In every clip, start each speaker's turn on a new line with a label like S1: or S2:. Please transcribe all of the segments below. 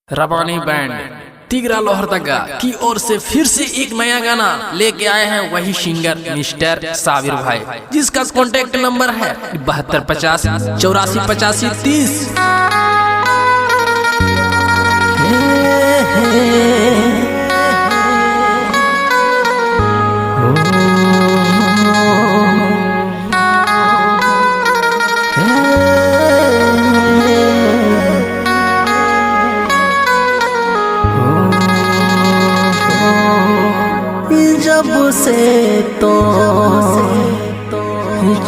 S1: रबानी band Tigra Lohardaga की ओर से फिर से एक नया गाना लेके आए हैं वही सिंगर मिस्टर साबिर भाई, जिसका कॉन्टेक्ट नंबर है 7250 848530।
S2: जब से तो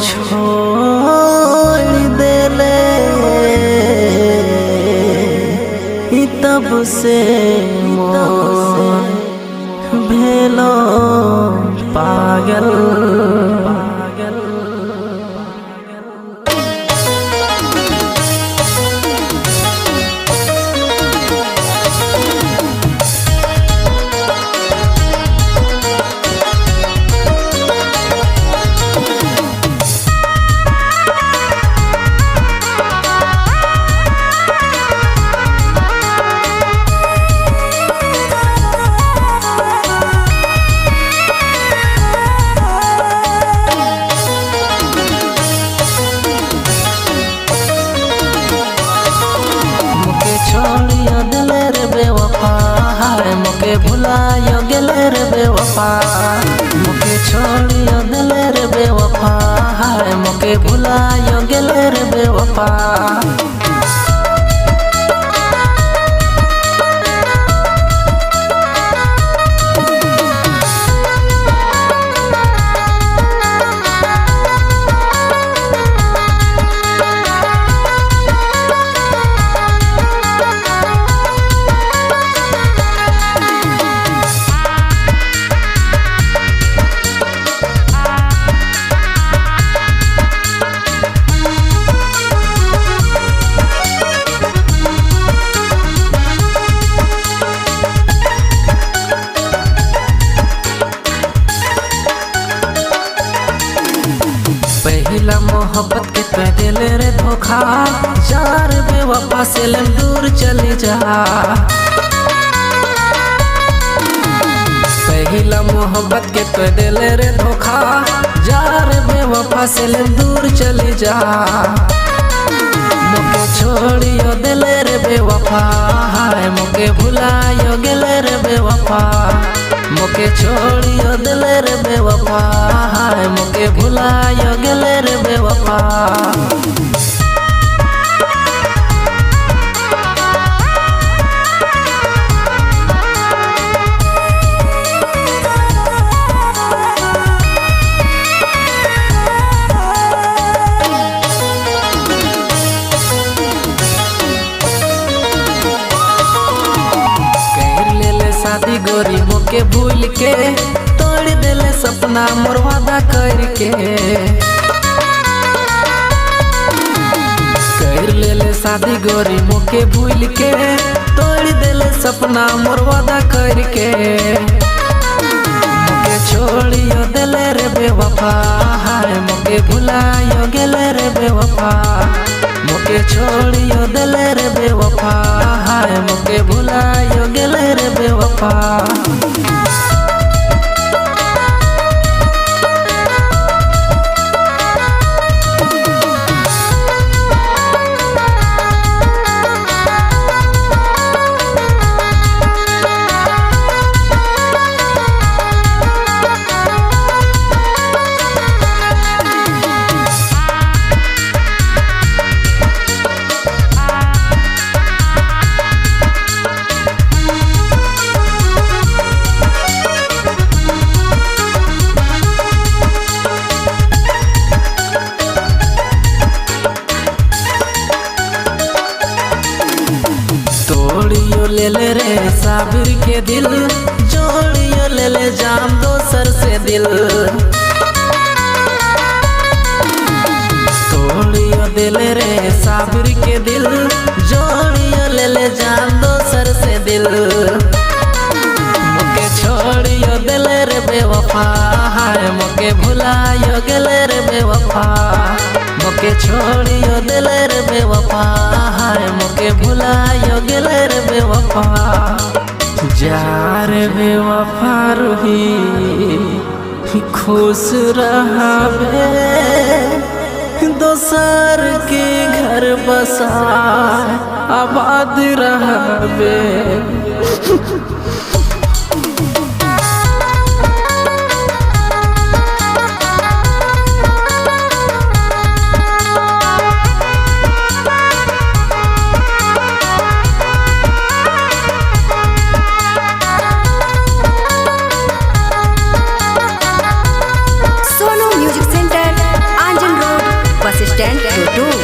S2: छोड़ देले तब से मोर भेलो पागल। मुके भुलायो गेले रे बेवफा, मुके छोड़ियो दिले रे बेवफा, हाय मुके भुलायो गेले रे बेवफा। पहला मोहब्बत के कह दिले रे धोखा, यार बेवफा से लम दूर चली जा। पहला मोहब्बत के कह दिले रे धोखा, यार बेवफा से लम दूर चली जा। मुके छोड़ियो दिले रे बेवफा, हाय मुके भुलायो गेले रे बेवफा, मुके छोड़ियो दिले रे बेवफा, हाय मुके भुलायो गेले रे बेवफा। शादी गोरी मोके भूल के तोड़ देले सपना मोर वादा करके, कर लेले शादी गोरी मोके भूल के तोड़ देले सपना मोर वादा करके। मोके छोड़ियो दिले रे बेवफा, हाय मोके भुलायो गेले रे बेवफा, मोके छोड़ियो दिले रे बेवफा, हाय मोके भुलायो गेले रे बेवफा। तोड़ियो ले ले रे साबिर के दिल, जोड़ियो ले ले जाम दोसर से दिल। तोड़ियो दिले रे साबिर के दिल, जोड़ियो ले ले जाम दोसर से दिल। मुके छोड़ियो दिले रे बेवफा, हाय मुके भुलायो गेले रे बेवफा, मोके छोड़ियो दिले रे बेवफा हाय मोके भुलायो गेले रे बेवफा जा रे बेवफा रूही खुश रहबे दोसर के घर बसा आबाद रहबे।
S3: सोनू म्यूजिक सेंटर, आंजन रोड, बस स्टैंड, टोटो।